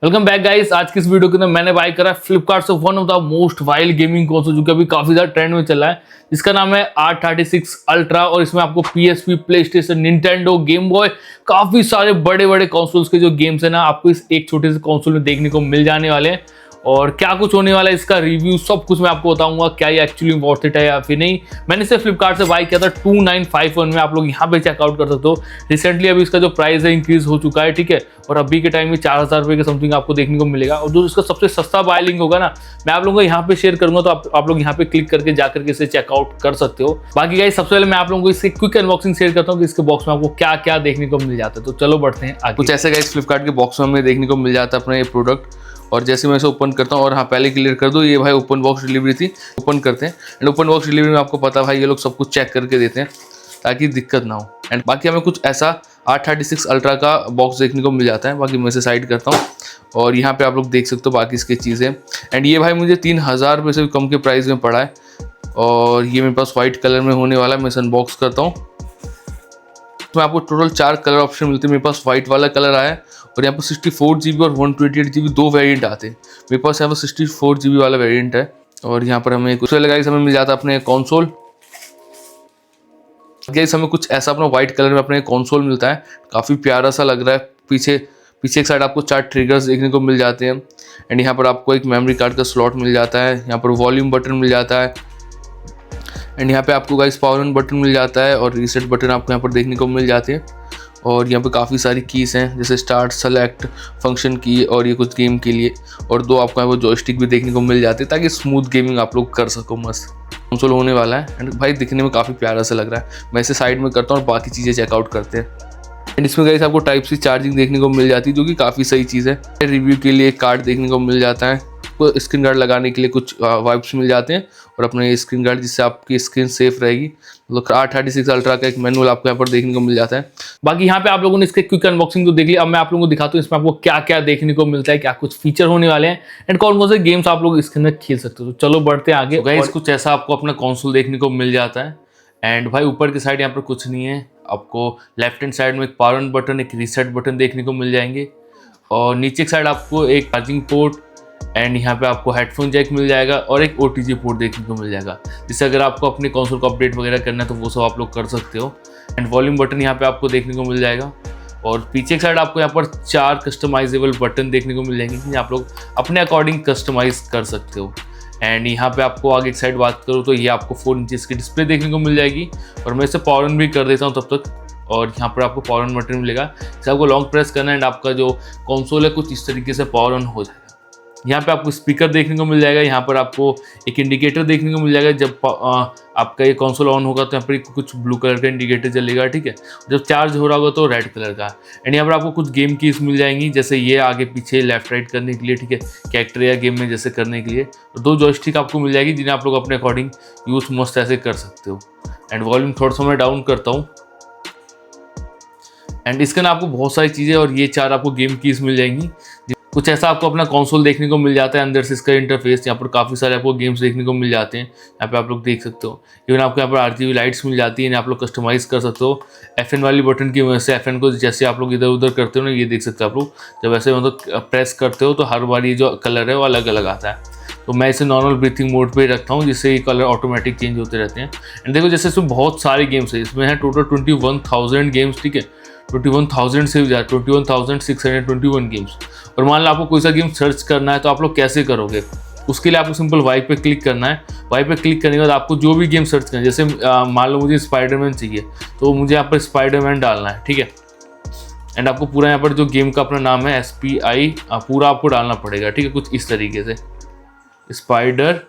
Welcome back guys. आज की इस वीडियो के अंदर मैंने बाय करा फ्लिपकार्ट से one of the most while gaming console जो कि अभी काफी ज्यादा ट्रेंड में चला है, जिसका नाम है R36 अल्ट्रा। और इसमें आपको PSP, play station, Nintendo, game boy, काफी सारे बड़े बड़े कंसोल्स के जो गेम्स है ना आपको इस एक छोटे से कंसोल में देखने को मिल जाने वाले हैं। और क्या कुछ होने वाला है, इसका रिव्यू सब कुछ मैं आपको बताऊंगा, क्या ये एक्चुअली वर्थ इट है या फिर नहीं। मैंने इसे फ्लिपकार्ट से बाय किया था 2951 में, आप लोग यहाँ पे चेकआउट कर सकते हो। रिसेंटली अभी इसका जो प्राइस है इंक्रीज हो चुका है, ठीक है। और अभी के टाइम में 4000 रुपये के समथिंग आपको देखने को मिलेगा। और जो इसका सबसे सस्ता बाय लिंक होगा ना, मैं आप लोगों को यहाँ पे शेयर करूंगा, तो आप लोग यहाँ पे क्लिक करके जाकर के इसे चेकआउट कर सकते हो। बाकी गाइस सबसे पहले मैं आप लोगों को इसके क्विक अनबॉक्सिंग शेयर करता हूँ कि इसके बॉक्स में आपको क्या क्या देखने को मिल जाता है। तो चलो बढ़ते हैं आगे। कुछ ऐसे गाइस फ्लिपकार्ट के बॉक्स में हमें देखने को मिल जाता है अपना ये प्रोडक्ट। और जैसे मैं इसे ओपन करता हूँ, और हाँ पहले क्लियर कर दो, ये भाई ओपन बॉक्स डिलीवरी थी। ओपन करते हैं एंड ओपन बॉक्स डिलीवरी में आपको पता भाई ये लोग सब कुछ चेक करके देते हैं ताकि दिक्कत ना हो। एंड बाकी हमें कुछ ऐसा R36 अल्ट्रा का बॉक्स देखने को मिल जाता है। बाकी मैं इसे साइड करता हूँ और यहाँ पे आप लोग देख सकते हो बाकी इसकी चीज़ें। एंड ये भाई मुझे 3000 रुपये से भी कम के प्राइस में पड़ा है। और ये मेरे पास वाइट कलर में होने वाला है। मैं इसे अनबॉक्स करता हूँ। तो आपको टोटल 4 कलर ऑप्शन मिलते हैं। मेरे पास व्हाइट वाला कलर आया है और यहाँ पर 64 GB और 128 GB दो वेरिएंट आते हैं। मेरे पास यहाँ पर 64 GB वाला वेरिएंट है। और यहाँ पर हमें कुछ लगा हमें मिल जाता है अपने कंसोल। गाइस हमें कुछ ऐसा अपना व्हाइट कलर में अपने कंसोल मिलता है, काफ़ी प्यारा सा लग रहा है। पीछे एक साइड आपको 4 ट्रिगर्स देखने को मिल जाते हैं। एंड यहाँ पर आपको एक मेमोरी कार्ड का स्लॉट मिल जाता है। यहाँ पर वॉल्यूम बटन मिल जाता है। एंड यहाँ पे आपको गाइस पावर ऑन बटन मिल जाता है और रीसेट बटन आपको यहाँ पर देखने को मिल जाते हैं। और यहाँ पे काफ़ी सारी कीज़ हैं, जैसे स्टार्ट, सेलेक्ट, फंक्शन की, और ये कुछ गेम के लिए। और दो आपको यहाँ पर जॉयस्टिक भी देखने को मिल जाते हैं ताकि स्मूथ गेमिंग आप लोग कर सको। मस्त कंसोल होने वाला है। एंड भाई दिखने में काफ़ी प्यारा सा लग रहा है। मैं इसे साइड में करता हूँ और बाकी चीज़ें चेकआउट करते हैं। एंड इसमें गाइस आपको टाइप सी चार्जिंग देखने को मिल जाती है, जो कि काफ़ी सही चीज़ है। रिव्यू के लिए कार्ड देखने को मिल जाता है। आपको स्क्रीन गार्ड लगाने के लिए कुछ वाइप्स मिल जाते हैं और अपने स्क्रीन गार्ड, जिससे आपकी स्क्रीन सेफ रहेगी। मतलब R36 अल्ट्रा का एक मैनुअल आपको यहाँ पर देखने को मिल जाता है। बाकी यहाँ पे आप लोगों ने इसके क्विक अनबॉक्सिंग तो देख लिया। अब मैं आप लोगों को दिखाता हूँ इसमें आपको क्या क्या देखने को मिलता है, क्या कुछ फीचर होने वाले हैं एंड कौन कौन से गेम्स आप लोग इसके अंदर खेल सकते हो। तो चलो बढ़ते हैं आगे। तो गाइस कुछ ऐसा आपको अपना कंसोल देखने को मिल जाता है। एंड भाई ऊपर की साइड यहाँ पर कुछ नहीं है। आपको लेफ्ट हैंड साइड में एक पावर ऑन बटन, एक रीसेट बटन देखने को मिल जाएंगे। और नीचे की साइड आपको एक चार्जिंग पोर्ट एंड यहाँ पे आपको हेडफोन जैक मिल जाएगा और एक OTG पोर्ट देखने को मिल जाएगा, जिससे अगर आपको अपने कंसोल को अपडेट वगैरह करना है तो वो सब आप लोग कर सकते हो। एंड वॉल्यूम बटन यहाँ पे आपको देखने को मिल जाएगा। और पीछे की साइड आपको यहाँ पर 4 कस्टमाइजेबल बटन देखने को मिल जाएंगे, जिन्हें आप लोग अपने अकॉर्डिंग कस्टमाइज कर सकते हो। एंड यहाँ पे आपको आगे की साइड बात करूँ तो ये आपको 4 इंचेस की डिस्प्ले देखने को मिल जाएगी। और मैं इसे पावर ऑन भी कर देता हूँ तब तक। और यहाँ पर आपको पावर ऑन बटन मिलेगा, जिसे आपको लॉन्ग प्रेस करना है एंड आपका जो कंसोल है कुछ इस तरीके से पावर ऑन हो जाएगा। यहाँ पे आपको स्पीकर देखने को मिल जाएगा। यहाँ पर आपको एक इंडिकेटर देखने को मिल जाएगा। जब आपका ये कंसोल ऑन होगा तो यहाँ पर कुछ ब्लू कलर का इंडिकेटर जलेगा, ठीक है। जब चार्ज हो रहा होगा तो रेड कलर का। एंड यहाँ पर आपको कुछ गेम कीज मिल जाएंगी, जैसे ये आगे पीछे लेफ्ट राइट करने के लिए, ठीक है, कैरेक्टर या गेम में जैसे करने के लिए। और 2 जॉयस्टिक आपको मिल जाएगी, जिन्हें आप लोग अपने अकॉर्डिंग यूज मस्त ऐसे कर सकते हो। एंड वॉल्यूम थोड़ा सा मैं डाउन करता हूँ। एंड इसके ना आपको बहुत सारी चीज़ें और ये 4 आपको गेम कीज मिल जाएंगी। कुछ ऐसा आपको अपना कंसोल देखने को मिल जाता है। अंदर से इसका इंटरफेस, यहाँ पर काफ़ी सारे आपको गेम्स देखने को मिल जाते हैं। यहाँ पे आप लोग देख सकते हो। इवन आपको यहाँ पर RGB लाइट्स मिल जाती हैं, आप लोग कस्टमाइज़ कर सकते हो। FN वाली बटन की वजह से FN को जैसे आप लोग इधर उधर करते हो ना, ये देख सकते हो आप लोग, जब ऐसे मतलब प्रेस करते हो तो हर बार ये जो कलर है वो अलग अलग आता है। तो मैं इसे नॉर्मल ब्रीथिंग मोड पे रखता हूँ, जिससे ये कलर ऑटोमेटिक चेंज होते रहते हैं। एंड देखो जैसे इसमें बहुत सारे गेम्स है, इसमें है टोटल 21,000 गेम्स, ठीक है। 21,000 से ज़्यादा 21,621 गेम्स। और मान लो आपको कोई सा गेम सर्च करना है तो आप लोग कैसे करोगे? उसके लिए आपको सिंपल वाई पे क्लिक करना है। वाई पे क्लिक करने के बाद आपको जो भी गेम सर्च करना है, जैसे मान लो मुझे स्पाइडरमैन चाहिए तो मुझे यहाँ पर स्पाइडरमैन डालना है, ठीक है। एंड आपको पूरा यहाँ पर जो गेम का अपना नाम है SPI पूरा आपको डालना पड़ेगा, ठीक है, कुछ इस तरीके से स्पाइडर,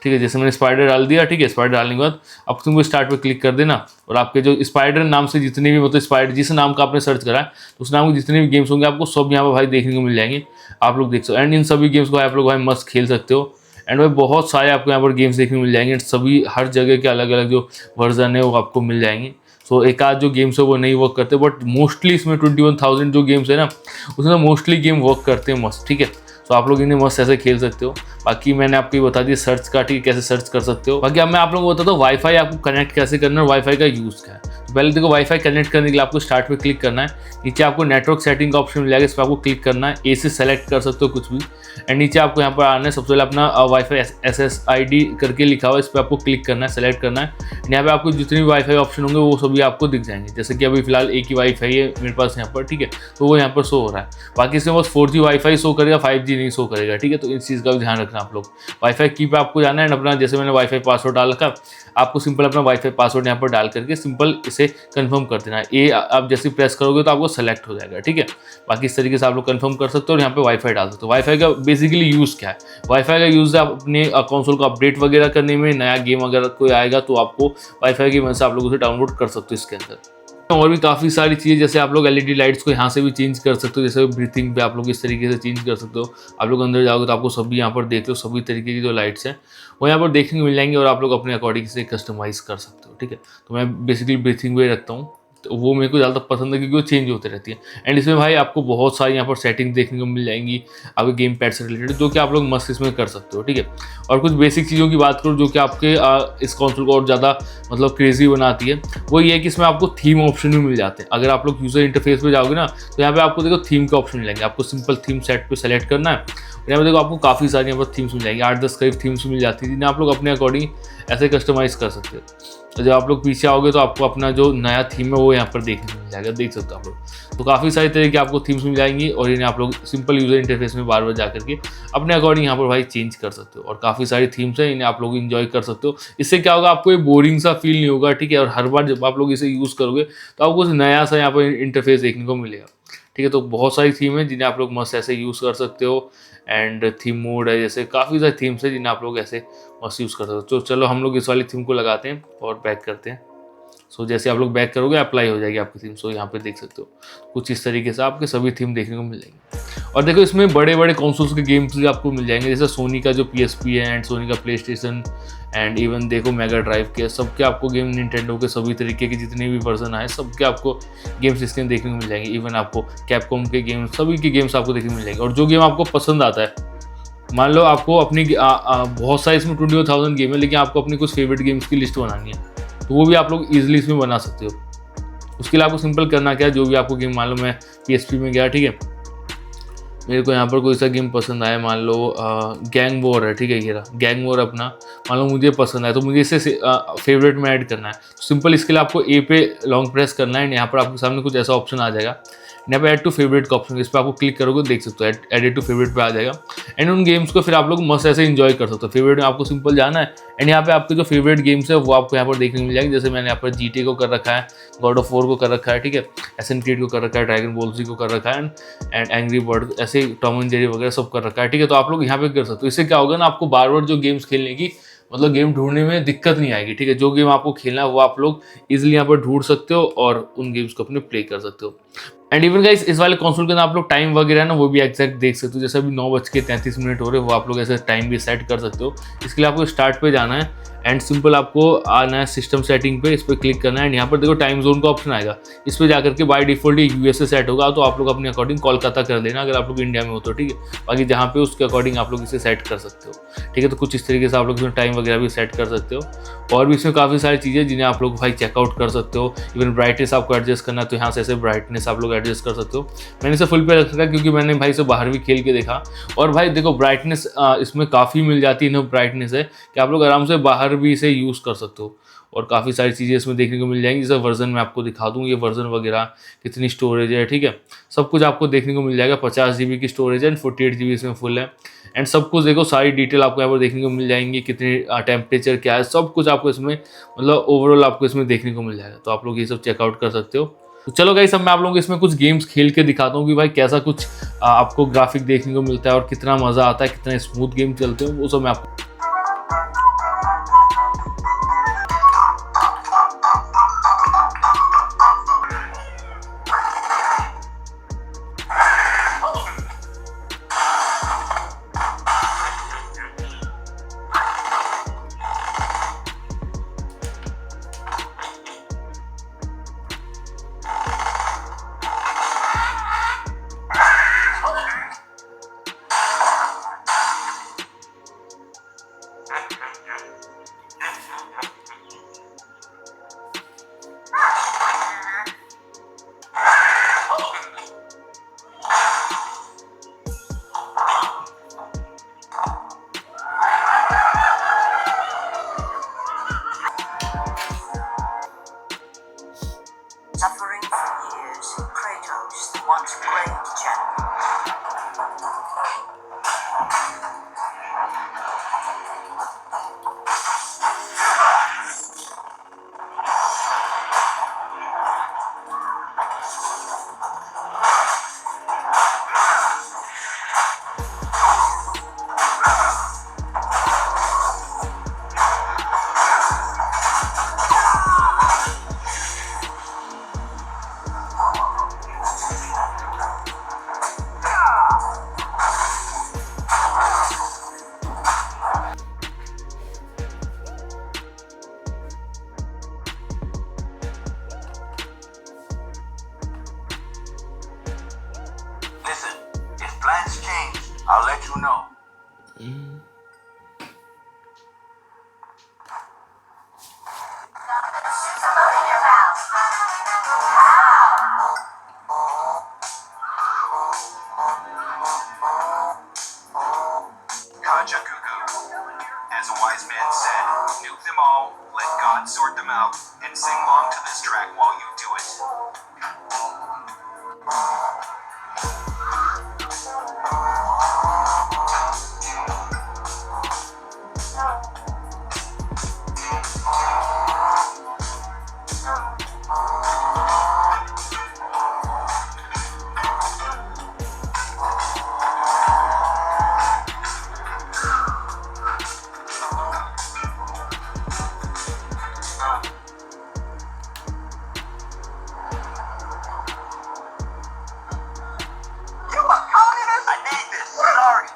ठीक है। जैसे मैंने स्पाइडर डाल दिया, ठीक है। स्पाइडर डालने के बाद अब तुमको स्टार्ट पे क्लिक कर देना और आपके जो स्पाइडर नाम से जितने भी मतलब स्पाइडर जिस नाम का आपने सर्च करा है तो उस नाम के जितने भी गेम्स होंगे आपको सब यहाँ पर भाई देखने को मिल जाएंगे। आप लोग देख सकते हो। एंड इन सभी गेम्स को आप लोग भाई मस्त खेल सकते हो। एंड भाई बहुत सारे आपको यहाँ पर गेम्स देखने को मिल जाएंगे। सभी हर जगह के अलग अलग जो वर्जन है वो आपको मिल जाएंगे। सो एक आध जो गेम्स है वो नहीं वर्क करते, बट मोस्टली इसमें 21,000 जो गेम्स है ना, उसमें मोस्टली गेम वर्क करते हैं मस्त, ठीक है। तो आप लोग इन्हें मस्त ऐसे खेल सकते हो। बाकी मैंने आपको ये बता दिया सर्च का, ठीक है, कैसे सर्च कर सकते हो। बाकी अब मैं आप लोगों को बताता हूँ वाईफाई आपको कनेक्ट कैसे करना है, वाईफाई का यूज़ क्या है। तो पहले देखो वाईफाई कनेक्ट करने के लिए आपको स्टार्ट पे क्लिक करना है, नीचे आपको नेटवर्क सेटिंग का ऑप्शन मिल जाएगा, इस पर आपको क्लिक करना है, ए से सेलेक्ट कर सकते हो कुछ भी, एंड नीचे आपको यहाँ पर आना है, सबसे पहले अपना वाईफाई SSID करके लिखा हुआ है, इस पर आपको क्लिक करना है, सेलेक्ट करना है। यहाँ पे आपको जितने भी वाईफाई ऑप्शन होंगे वो सभी आपको दिख जाएंगे, जैसे कि अभी फिलहाल एक ही वाईफाई है मेरे पास यहाँ पर, ठीक है, तो वो यहाँ पर शो हो रहा है। बाकी इसमें बस 4G वाईफाई शो करेगा, 5G नहीं शो करेगा, ठीक है, तो इस चीज़ का भी ध्यान रखना आप लोग। वाईफाई की पे आपको जाना है, अपना जैसे मैंने वाईफाई पासवर्ड डाल रखा, आपको सिंपल अपना वाईफाई पासवर्ड यहाँ पर डाल करके सिंपल इसे कंफर्म कर देना है। ये आप जैसे प्रेस करोगे तो आपको सेलेक्ट हो जाएगा, ठीक है। बाकी इस तरीके से आप लोग कंफर्म कर सकते हो और यहाँ पे वाईफाई डाल सकते हो। वाईफाई का बेसिकली यूज़ क्या है, वाईफाई का यूज़ है अपने कंसोल को अपडेट वगैरह करने में, नया गेम अगर कोई आएगा तो आपको वाईफाई की मदद से आप लोग उसे डाउनलोड कर सकते हो इसके अंदर। और भी काफ़ी सारी चीज़ें, जैसे आप लोग LED लाइट्स को यहाँ से भी चेंज कर सकते हो, जैसे ब्रीथिंग पे आप लोग इस तरीके से चेंज कर सकते हो। आप लोग अंदर जाओगे तो आपको सभी यहाँ पर देख लो, सभी तरीके की जो लाइट्स हैं वो यहाँ पर देखने को मिल जाएंगी और आप लोग अपने अकॉर्डिंग से कस्टमाइज़ कर सकते हो, ठीक है। तो मैं बेसिकली ब्रीथिंग पे रखता हूँ, तो वो मेरे को ज़्यादा पसंद है क्योंकि वो चेंज होते रहती है। एंड इसमें भाई आपको बहुत सारी यहाँ पर सेटिंग देखने को मिल जाएंगी आपके गेम पैड से रिलेटेड, जो कि आप लोग मस्त इसमें कर सकते हो, ठीक है। और कुछ बेसिक चीज़ों की बात करूँ जो कि आपके इस कंसोल को और ज़्यादा मतलब क्रेजी बनाती है, वो ये है कि इसमें आपको थीम ऑप्शन भी मिल जाते हैं। अगर आप लोग यूज़र इंटरफेस पे जाओगे ना तो यहाँ पे आपको देखो थीम के ऑप्शन मिलेंगे, आपको सिंपल थीम सेट पे सेलेक्ट करना है। यहाँ पे देखो आपको काफ़ी सारी यहाँ पर थीम्स मिल जाएंगी, 8-10 करीब थीम्स मिल जाती है, जिन्हें आप लोग अपने अकॉर्डिंग ऐसे कस्टमाइज़ कर सकते हो। तो जब आप लोग पीछे आओगे तो आपको अपना जो नया थीम है वो यहाँ पर देखने को मिल जाएगा, देख सकते हो आप लोग। तो काफ़ी सारी तरह की आपको थीम्स मिल जाएंगी और इन्हें आप लोग सिंपल यूज़र इंटरफेस में बार बार जा करके अपने अकॉर्डिंग यहाँ पर भाई चेंज कर सकते हो। और काफ़ी सारी थीम्स हैं, इन्हें आप लोग इन्जॉय कर सकते हो। इससे क्या होगा, आपको ये बोरिंग सा फील नहीं होगा, ठीक है। और हर बार जब आप लोग इसे यूज़ करोगे तो आपको कुछ नया सा यहाँ पर इंटरफेस देखने को मिलेगा, ठीक है। तो बहुत सारी थीम है जिन्हें आप लोग मस्त ऐसे यूज़ कर सकते हो। एंड थीम मोड है, जैसे काफ़ी सारी थीम्स है जिन्हें आप लोग ऐसे मस्त यूज़ कर सकते हो। तो चलो हम लोग इस वाली थीम को लगाते हैं और बैक करते हैं। सो जैसे आप लोग बैक करोगे अप्लाई हो जाएगी आपकी थीम। सो यहाँ पे देख सकते हो कुछ इस तरीके से आपके सभी थीम देखने को मिल जाएंगे। और देखो इसमें बड़े बड़े कंसोल्स के गेम्स भी आपको मिल जाएंगे, जैसे सोनी का जो PSP है एंड सोनी का PlayStation एंड इवन देखो मेगा ड्राइव के, सबके आपको गेम, निंटेंडो के सभी तरीके के जितने भी वर्जन आए सबके आपको गेम्स इसके देखने को मिल जाएंगे। इवन आपको कैपकॉम के गेम्स, सभी के गेम्स आपको देखने को मिल जाएंगे। और जो गेम आपको पसंद आता है, मान लो आपको अपनी बहुत सारे इसमें 21,000 गेम है, लेकिन आपको अपनी कुछ फेवरेट गेम्स की लिस्ट बनानी है तो वो भी आप लोग ईजिली इसमें बना सकते हो। उसके लिए आपको सिंपल करना क्या है, जो भी आपको गेम, मान लो मैं PSP में गया, ठीक है, मेरे को यहाँ पर कोई सा गेम पसंद आया, मान लो गैंग वॉर है, ठीक है, ये रहा गैंग वॉर अपना, मान लो मुझे पसंद आया तो मुझे इसे फेवरेट में ऐड करना है। तो सिंपल इसके लिए आपको A पे लॉन्ग प्रेस करना है, यहाँ पर आपके सामने कुछ ऐसा ऑप्शन आ जाएगा, यहाँ पे ऐड टू फेवरेट का ऑप्शन, इस पर आपको क्लिक करोगे देख सकते हो एडेड टू फेवरेट पे आ जाएगा। एंड उन गेम्स को फिर आप लोग मस्त ऐसे इंजॉय कर सकते हो। फेवरेट में आपको सिंपल जाना है एंड यहाँ पे आपके जो फेवरेट गेम्स है वो आपको यहाँ पर देखने को मिल जाएंगे। जैसे मैंने यहाँ पर GTA को कर रखा है, गॉड ऑफ वॉर को कर रखा है, ठीक है, Assassin's Creed को कर रखा है, ड्रैगन बॉल Z को कर रखा है एंड एंग्री बर्ड, ऐसे टॉम एंड जेरी वगैरह सब कर रखा है, ठीक है। तो आप लोग यहाँ पे कर सकते हो। इससे क्या होगा ना, आपको बार बार जो गेम्स खेलने की मतलब गेम ढूंढने में दिक्कत नहीं आएगी, ठीक है। जो गेम आपको खेलना है वो आप लोग इजीली यहाँ पर ढूंढ सकते हो और उन गेम्स को अपने प्ले कर सकते हो। एंड इवन गाइस इस वाले कंसोल के अंदर आप लोग टाइम वगैरह है ना वो भी एग्जैक्ट देख सकते हो। जैसे अभी 9:33 हो रहे हैं, वो आप लोग ऐसे टाइम भी सेट कर सकते हो। इसके लिए आपको स्टार्ट पे जाना है एंड सिंपल आपको आना है सिस्टम सेटिंग पे, इस पर क्लिक करना है एंड यहाँ पर देखो टाइम जोन का ऑप्शन आएगा। इस पर जाकर के बाय डिफॉल्ट ये USA सेट होगा, तो आप लोग अपने अकॉर्डिंग कोलकाता कर देना अगर आप लोग इंडिया में हो तो, ठीक है। बाकी जहाँ पे उसके अकॉर्डिंग आप लोग इसे सेट कर सकते हो, ठीक है। तो कुछ इस तरीके से आप लोग इसमें टाइम वगैरह भी सेट कर सकते हो। और भी इसमें काफ़ी सारी चीज़ें जिन्हें आप लोग भाई चेकआउट कर सकते हो। इवन ब्राइटनेस आपको एडजस्ट करना है तो यहाँ से ऐसे ब्राइटनेस आप लोग एडजस्ट कर सकते हो। मैंने इसे फुल पे रख रखा क्योंकि मैंने भाई इसे बाहर भी खेल के देखा। और भाई देखो ब्राइटनेस इसमें काफ़ी मिल जाती है, इनफ ब्राइटनेस है कि आप लोग आराम से बाहर भी इसे यूज़ कर सकते हो। और काफ़ी सारी चीज़ें इसमें देखने को मिल जाएंगी। जैसे वर्जन मैं आपको दिखा दूँ, ये वर्जन वगैरह कितनी स्टोरेज है, ठीक है, सब कुछ आपको देखने को मिल जाएगा। 50 GB की स्टोरेज है एंड 48 GB इसमें फुल है एंड सब कुछ देखो सारी डिटेल आपको यहाँ पर देखने को मिल जाएंगी। कितनी टेम्परेचर क्या है, सब कुछ आपको इसमें मतलब ओवरऑल आपको इसमें देखने को मिल जाएगा। तो आप लोग ये सब चेकआउट कर सकते हो। तो चलो गाइस, अब मैं आप लोगों को इसमें कुछ गेम्स खेल के दिखाता हूँ कि भाई कैसा कुछ आपको ग्राफिक देखने को मिलता है और कितना मज़ा आता है, कितने स्मूथ गेम चलते हैं, वो सब मैं आपको Kajagoogoo. As a wise man said, nuke them all, let God sort them out, and sing along to this track while you do it. I need this. Sorry.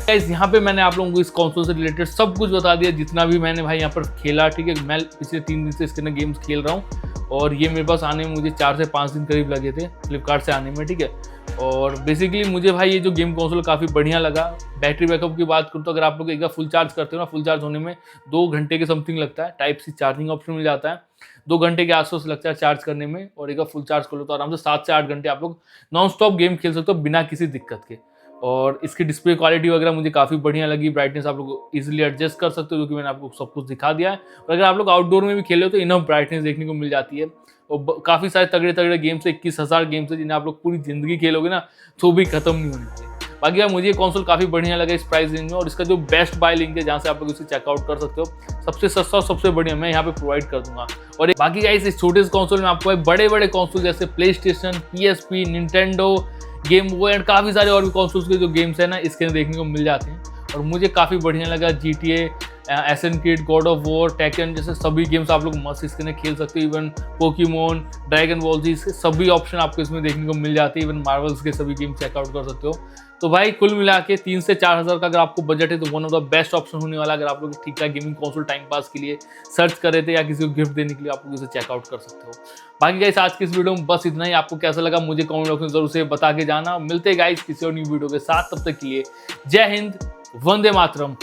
Guys यहाँ पे मैंने आप लोगों को इस कंसोल से रिलेटेड सब कुछ बता दिया, जितना भी मैंने भाई यहाँ पर खेला। ठीक है, मैं पिछले 3 दिन से इसके अंदर गेम्स खेल रहा हूँ और ये मेरे पास आने में मुझे 4 से 5 दिन करीब लगे थे फ्लिपकार्ट से आने में। ठीक है, और बेसिकली मुझे भाई ये जो गेम कंसोल काफ़ी बढ़िया लगा। बैटरी बैकअप की बात करूँ तो अगर आप लोग एक बार फुल चार्ज करते हो ना, फुल चार्ज होने में 2 घंटे के समथिंग लगता है। टाइप सी चार्जिंग ऑप्शन मिल जाता है, 2 घंटे के आसपास लगता है चार्ज करने में। और एक बार फुल चार्ज कर लो तो आराम से 7 से 8 घंटे आप लोग नॉन स्टॉप गेम खेल सकते हो बिना किसी दिक्कत के। और इसकी डिस्प्ले क्वालिटी वगैरह मुझे काफ़ी बढ़िया लगी। ब्राइटनेस आप लोग इजीली एडजस्ट कर सकते हो, जो कि मैंने आपको सब कुछ दिखा दिया है। और अगर आप लोग आउटडोर में भी खेले हो तो इनफ ब्राइटनेस देखने को मिल जाती है। और काफ़ी सारे तगड़े तगड़े गेम्स है, 21,000 गेम्स है, जिन्हें आप लोग पूरी ज़िंदगी खेलोगे ना तो भी खत्म नहीं होने वाले। बाकी यार मुझे ये कंसोल काफ़ी बढ़िया लगा इस प्राइस रेंज में, और इसका जो बेस्ट बाय लिंक है जहाँ से आप लोग इसे चेकआउट कर सकते हो, सबसे सस्ता और सबसे बढ़िया मैं यहाँ पे प्रोवाइड कर दूंगा। और बाकी गाइस इस छोटे से कंसोल में आपको बड़े बड़े कंसोल जैसे play station, PSP, Nintendo, game वो एंड काफ़ी सारे और भी कंसोल्स के जो गेम्स है ना इसके देखने को मिल जाते हैं। और मुझे काफ़ी बढ़िया लगा GTA, essence kid, God of war, taken जैसे सभी गेम्स आप लोग मस्त इसके अंदर खेल सकते हो। इवन पोकेमोन, ड्रैगन बॉल जी, इसके सभी ऑप्शन आपको इसमें देखने को मिल जाते हैं। इवन मार्वल्स के सभी गेम चेकआउट कर सकते हो। तो भाई कुल मिला के 3 से 4 हज़ार का अगर आपको बजट है तो one of the best option होने वाला। अगर आप लोग ठीक ठाक गेमिंग कंसोल टाइम पास के लिए सर्च कर रहे थे या किसी को गिफ्ट देने के लिए, आप लोग इसे चेकआउट कर सकते हो। बाकी गाइस आज की इस वीडियो में बस इतना ही। आपको कैसा लगा मुझे कमेंट बॉक्स में जरूर से बता के जाना। मिलते हैं गाइस किसी और न्यू वीडियो के साथ, तब तक के लिए जय हिंद, वंदे मातरम।